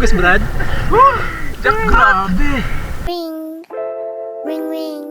Bagus, Brad. Jack, grabe. Ring, ring, ring.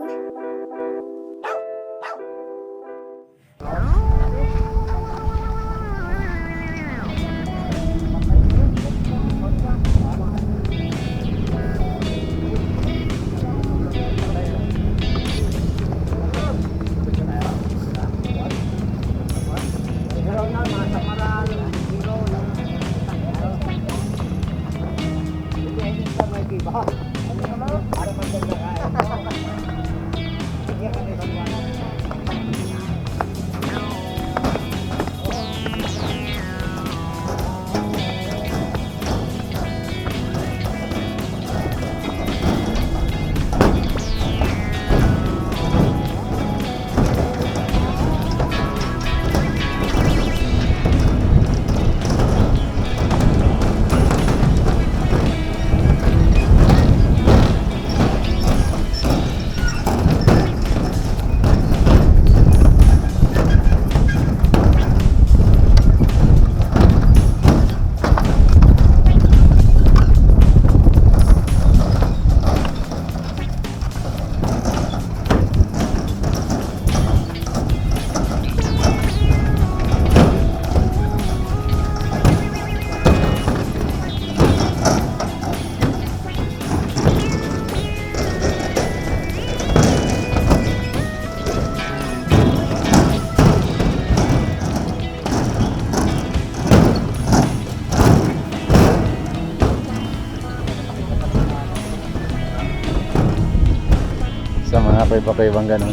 Sa mga paiba-paibang ganun.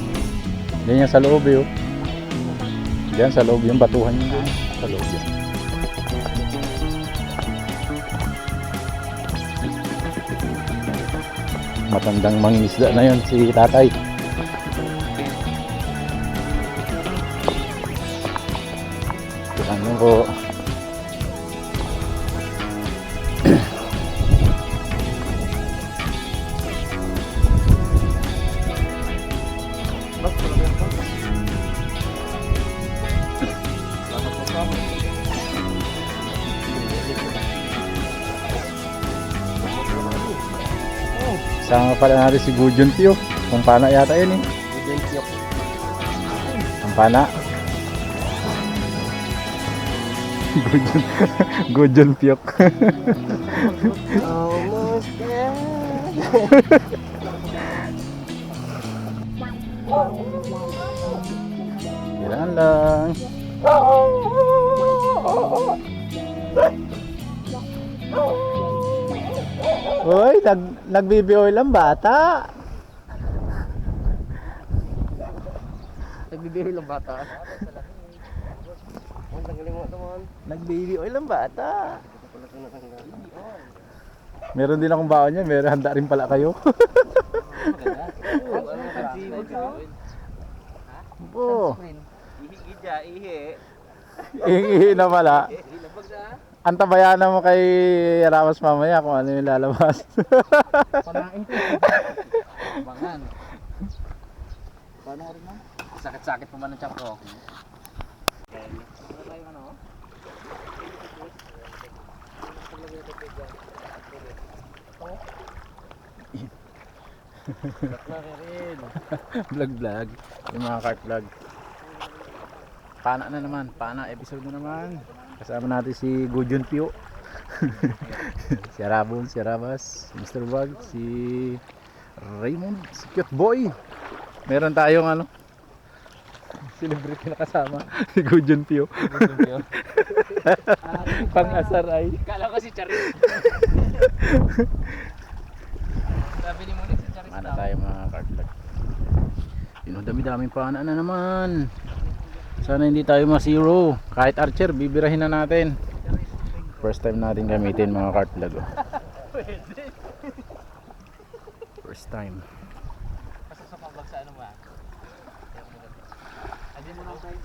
Yan yan sa loob yun. Yan sa loob yung batuhan yun. Sa loob yun. Matandang mangingisda na yun si tatay. Ano ko. Sama pala natin si Gujon Pio. Pampana yata yun eh. Pampana. Gujon. Gujon Piok. Almost there. Kailangan lang. Uy, nagbibi-oil ang bata. Nagbibiro lang bata. Ang tanggalin mo naman. Nagbibi-oil ang bata. Meron din akong baon niya, meron handa rin pala kayo. Po. Ihi na pala. Antabayanan mo kay Ramos mamaya kung ano yung lalabas. Panain. Bangan. Paano rin na? Sakit-sakit pa man ang tiyak ko. Vlog. Yung mga kart vlog. Pana na naman. Pana episode na naman. Kasama natin si Gujon Pio. Si Arabon, si Arabas, si Mr. Wag, si Raymond, si Cute Boy. Meron tayong ano, celebrity na kasama. Si Gujon Pio. Pang-asar ay. Kala ko si Charis. Sabi ni Monique si Charis. Mana tayo mga kart vlog. Dami-daming pana na naman. Sana hindi tayo ma-zero. Kahit archer, bibirahin na natin. First time natin gamitin mga kart vlog. First time. Kasi sa pabag sa ano ba? Adi mo na tayo.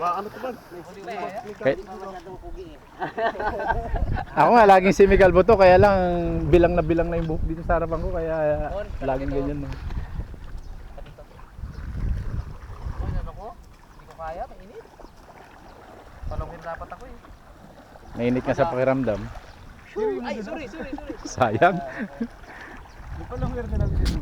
Ano to ba? Ako nga, laging si Miguel Boto. Kaya lang, bilang na yung buhok dito sa harapan ko. Kaya laging ganyan. No? Kaya, mainit. Palawin dapat ako eh. Nainit ka sa pakiramdam. Ay, sorry. Sayang. Di pa lang weird na natin dito.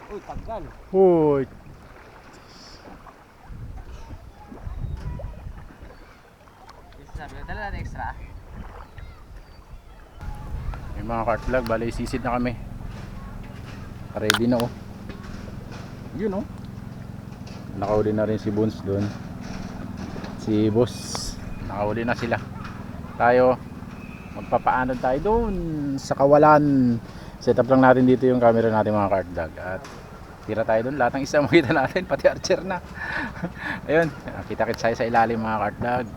Uy, tagal. Uy. Sabi ko, dala natin extra. May mga cart vlog, bali sisid na kami. Ready na oh. Yun oh. Nakauli na rin si Bones doon. Si Boss, nakauli na sila. Tayo, magpapaanod tayo doon sa Kawalan. Set up lang natin dito yung camera natin mga cart vlog. At tira tayo doon, lahat ng isa makita natin, pati archer na. Ayun, kita-kits tayo sa ilalim mga cart vlog.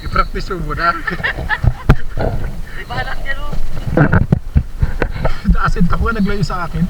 I-practice mo muna. Ay, bahalak niya no. Asin ka ko naglayo sa akin.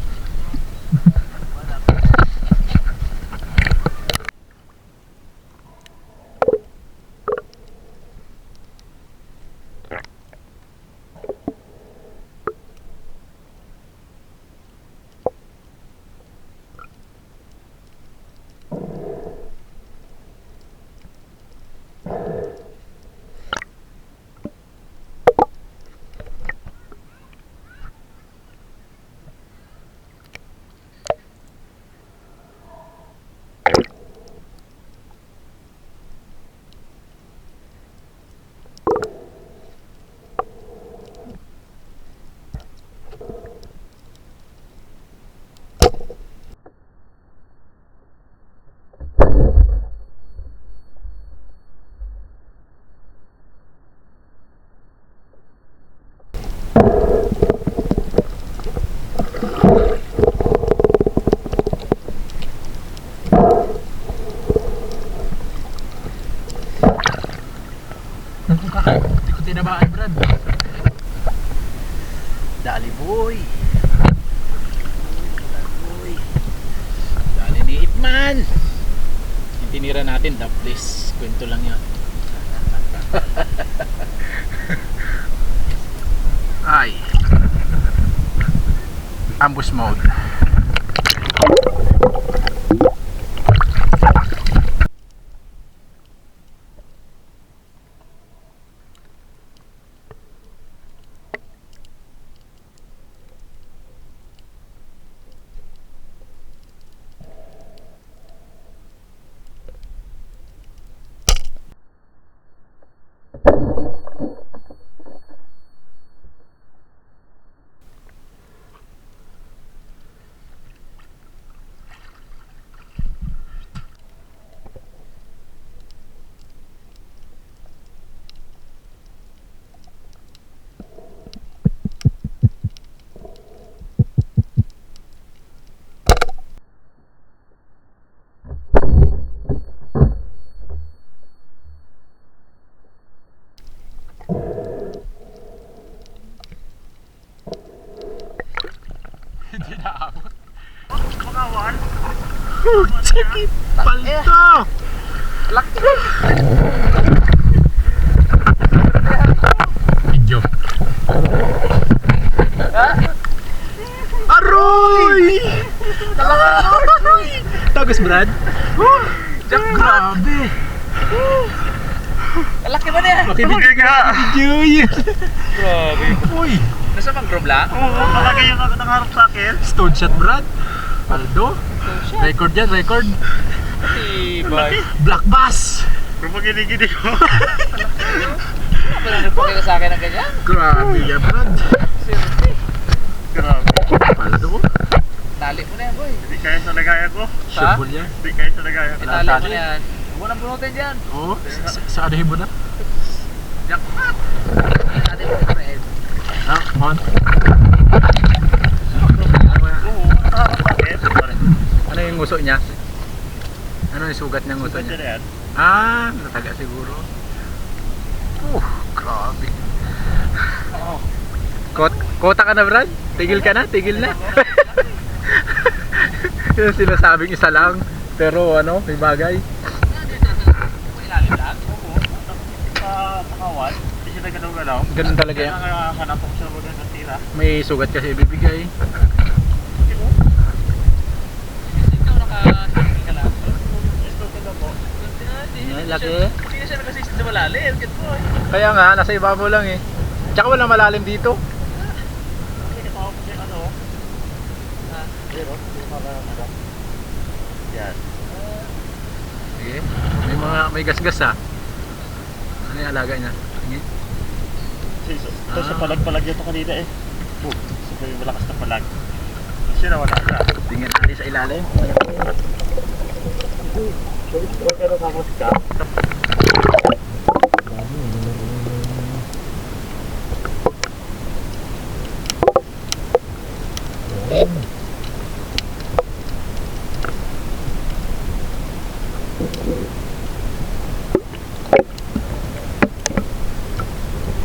Hindi ko tinabaan, Brad. Dali boy. Dali ni Ipman. Yung tinira natin, the place. Kwento lang yun. Ay. Ambush mode. Hindi naabot. Pakawan. Sakit! Palto! Laki. Video. Aroy! Aroy! Tagus, Brad. Jack, grabe. Laki ba niya? Makibigay ka. Joy. Grabe. Uy. Nasa mangrove lang? Oo, malaki yung nakaharap sa akin. Stone shot, Brad. Paldo. Record yan, record. Bye. Black bass. Pero pag ginigini ko. Ano na nagpakita sa akin ng ganyan? Grabe yan, Brad. Seriously. Grabe. Paldo. Tali mo na yan, boy. Hindi kaya sa lagaya ko. Shabol yan. Hindi kaya sa lagaya ko. Itali mo na yan. Huwag mo nang bunutin dyan. Oo. Sa ano mo na? Jackpot! Hindi natin mo na red. Ah, on. Oo, nakaharap sa akin. Ano yung nguso niya? Ano yung sugat ng nguso Sugat niya? yan. Ah, nataga siguro. Grabe. Kota ka na, Brad? Tigil ka na? Tigil na? Yung sinasabing isa lang. Pero ano, may bagay. Ilalim lang? Oo. Sa kawan, hindi siya nagalaw-galaw. Ganun talaga yan. Kaya nakahanap ako siya mga natira. May sugat kasi ibibigay. Ikaw naka-safety ka lang. Laki. Hindi na siya naka-safety sa malalim. Get boy. Kaya nga, nasa ibabaw lang eh. Tsaka walang malalim dito. Kinatawag ko siya ano. Zero. Yan. Sige. May gasgas ah. Ano yung alaga niya? Sige. Ito sa palag-palag nito kanina eh. Boom. So may malakas na palag. Siya na wala na. Tingnan natin sa ilalim. Huwag ka na tapos ka.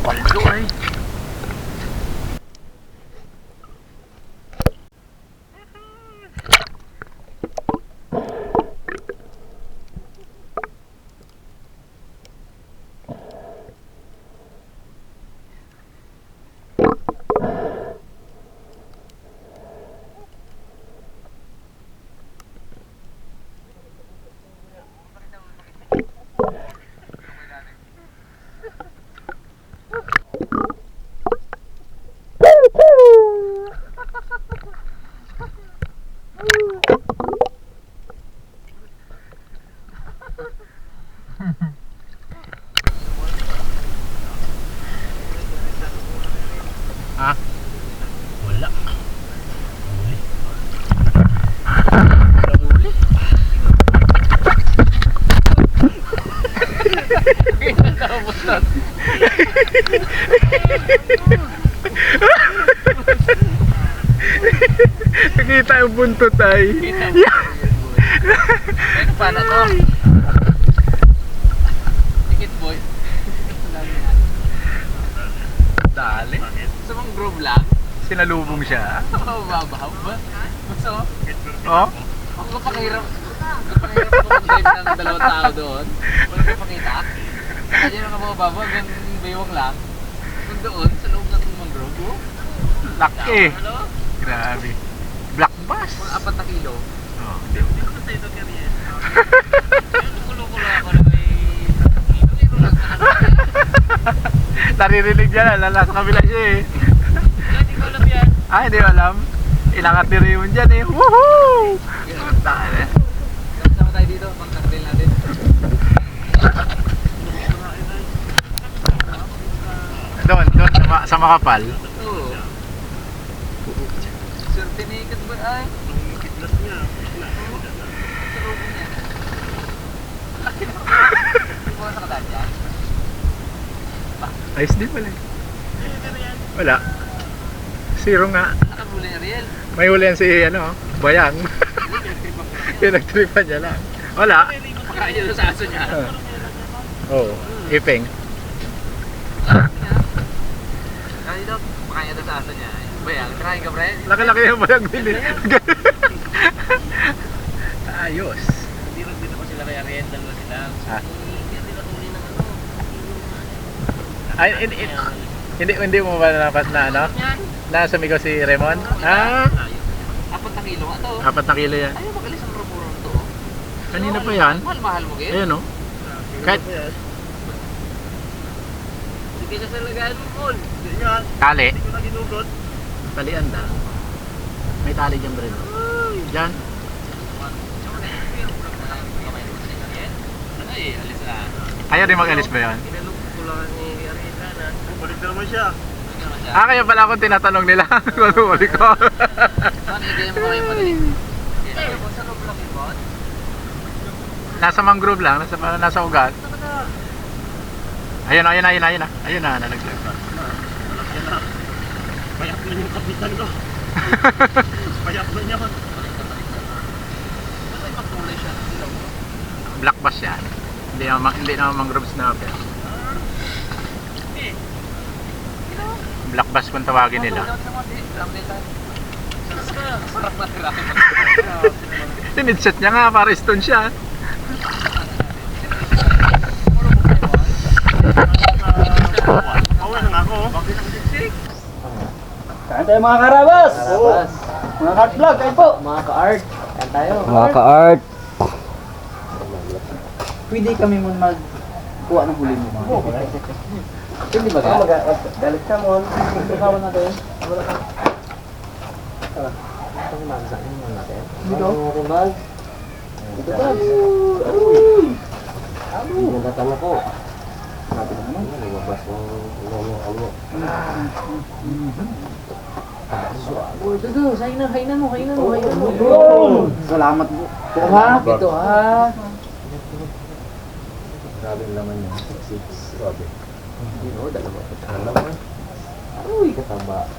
Paldo ay. Ha? Wala. Huli. Huli. Nakita yung buntot ay. Ano pa na to? Ticket boy. Dali. Sa mangrove lang? Sinalubong siya. Mababaw ba? Gusto mo? Oh? Ako kapakahirap. Kapakahirap ako mag-drive ng dalawang tao doon. Wala ko pakita. Saka dyan ang mababaw, hanggang baywang lang. Kung doon, sa loob ng mangrove. Oh. Laki. Ano? Grabe. Black bass. Mga 4 na kilo. Oh. Hindi ko na sa ito kaya. Kulo-kulo ako na may 3 kilo lang sa Naririnig niya na, nasa kabila siya eh. Hindi ko alam yan. Ah, hindi mo alam. Ilangat ni Raymond dyan eh. Woohoo! Tara. Sama tayo dito, pang-cocktail natin. Doon, sa makapal. Oo. Certificate ba ay? Kidlat niya. Sa loob niya. Hindi mo sa kadaan yan? Ayos din pala eh. Wala. Zero nga. Nakabuli ni Ariel. May huli yan si ano, Bayang. Yung nagtripan niya lang. Wala. Pakain niya doon sa aso niya. Oo. Iping. Kaya dito, pakain niya doon sa aso niya. Bayang, try ka pre. Laki-laki yung Bayang din eh. Ayos. Hindi rin dito pa sila kay Ariel, dalawa sila. Ah. Hindi rin natuli ng ano. Ay, hindi mo ba napas na ano? Yan. Na sumigaw si Raymond? Ah, 4 na kilo nga to. 4 na kilo yan. Ayaw magalis ang rumurong to. Kanina pa yan. Mahal-mahal mo, Gil. Ayan o. Kahit Sige siya sa lagayan mo, Paul. Hindi nga. tali. Hindi ko na ginugot. Talian na. May tali dyan bro. Dyan. Ay, alis na. Ayaw rin mag-alis ba yan? Inalok ko lang ni Arita na. Balik na naman siya. Ah, kaya pala akong tinatanong nila. Malumuli ko. Saan ilagay mo kami madilim? Eh, kung sa loob lang yung bot? Nasa mangrove lang. Nasa ugat. Ayun, ayun, ayun, ayun. Ayun na, nalaglag. Payak na yung kapitan ko. Payak na niya. Ano yung makulay siya? Black bass yan. Hindi naman mangrove snapper. Black bass kung tawagin nila. Sarap na tirahin mo. Tinidset niya nga para stone siya. Pauwi na nga ako. Kain tayo mga karabas! Karabas. Mga cart vlog, kain po! Mga ka-art. Yan tayo. Mga ka-art! Pwede kami mo magkuha ng huli mo mga. Hindi ba ka? Galit ka mo. Ikaw natin. Wala ka. Dito? Dito ba? Nagtatama ko. Sabi ka naman. Lumabas yung ano. Dudu, hainan mo. Salamat po. Ito ha. Grabe naman yun. 6'6". Grabe. Ano, dalawa pa siya. Naman. Uy, kataba.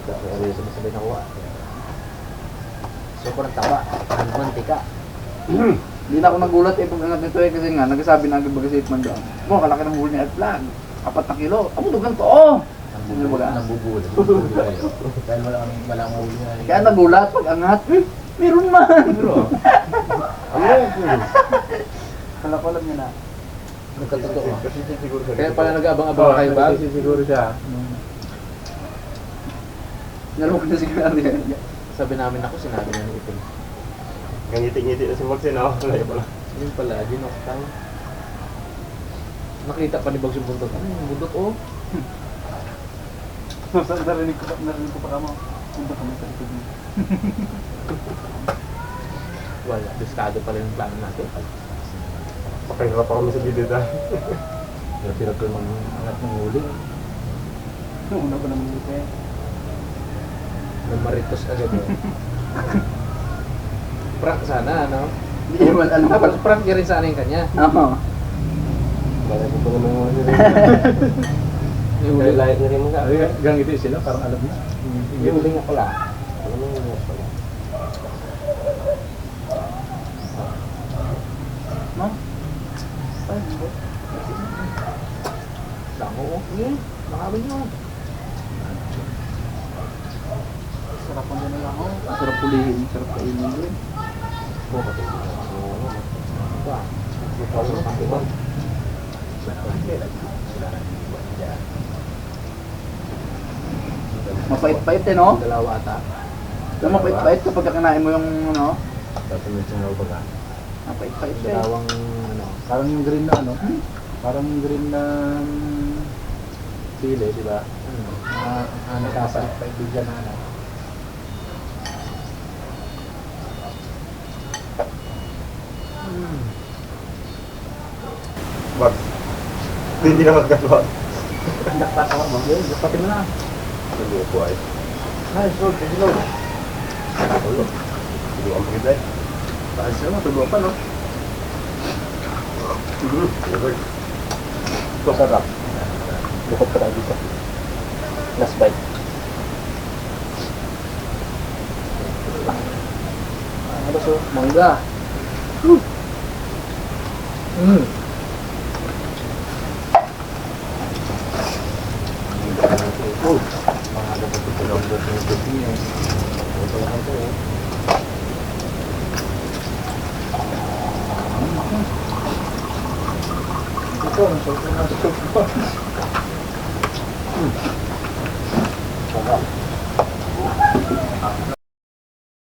Kaya sabay nakuha. So, kurang tawa. Ang mantika. Hindi na ako nagulat eh pag angat nito eh kasi nga nagsasabi na agad baga man doon. Mo, kalaki ng huli ni Art Vlog. 4 na kilo. Amo dugang to. Ano ba ka? Nabubul. Dahil walang huli na. Kaya nagulat pag angat. Meron man. Kala ko alam niya na. Nagkatotoo. Kasi siguro siya. Kaya pala nag-abang-abang kayo ba? Kasi siguro siya. Nalok na siguro niya. Sabi namin ako, sinabi na ni Ipin. Ngiti-ngiti na si Maxine ako. Wala pala. Yun pala, ginok tayo. Nakita pa ni Bags yung bundok. Ano yung bundok oh? Narinig ko pa kamo. Punta kami sa likod mo. Wala, diskado pala yung plano natin. Pakahirap pa kami sa bidid ah. Hirap ko angat ng huli. Una pa naman dito eh. Namaritos agad eh. Prank sana, ano? Hindi naman alam. Tapos prank rin sana yung kanya. Oo. Wala ko pa naman yung huli rin. Yung huli lahat na rin mo ka. Gangiti sila, parang alam niya. Yung huli nga pala. Ano mo yung huli pala? No? Damo oh. Yun, nakabin nyo. Sarap ang gano'n lang ako. Sarap pulihin, sarap kainin din. Oo, kasi ito. Ito ah. Ito ang pakibang. Mapait-pait eh no? Dalawa ata. Kaya mapait-pait kapag kakain mo yung ano. Tapos may singaw baga. Mapait-pait eh. Dalawang ano. Parang yung green na ano? Parang yung green na sili, di ba? Ano kasa? Paibigyan na ano. Wag. Hindi na magkatwa. Nakatawa mo. Pati mo na. Hindi ko ay. Nice, Lord. Thank you, Lord. Ulo. Hindi ang pagkita eh. Taas siya mo. Tulo pa no? Lord. Ito sarap. Bukod pa tayo dito. Last bite. Ano ba so? Mangga. Ito, masarap na masarap. Sarap.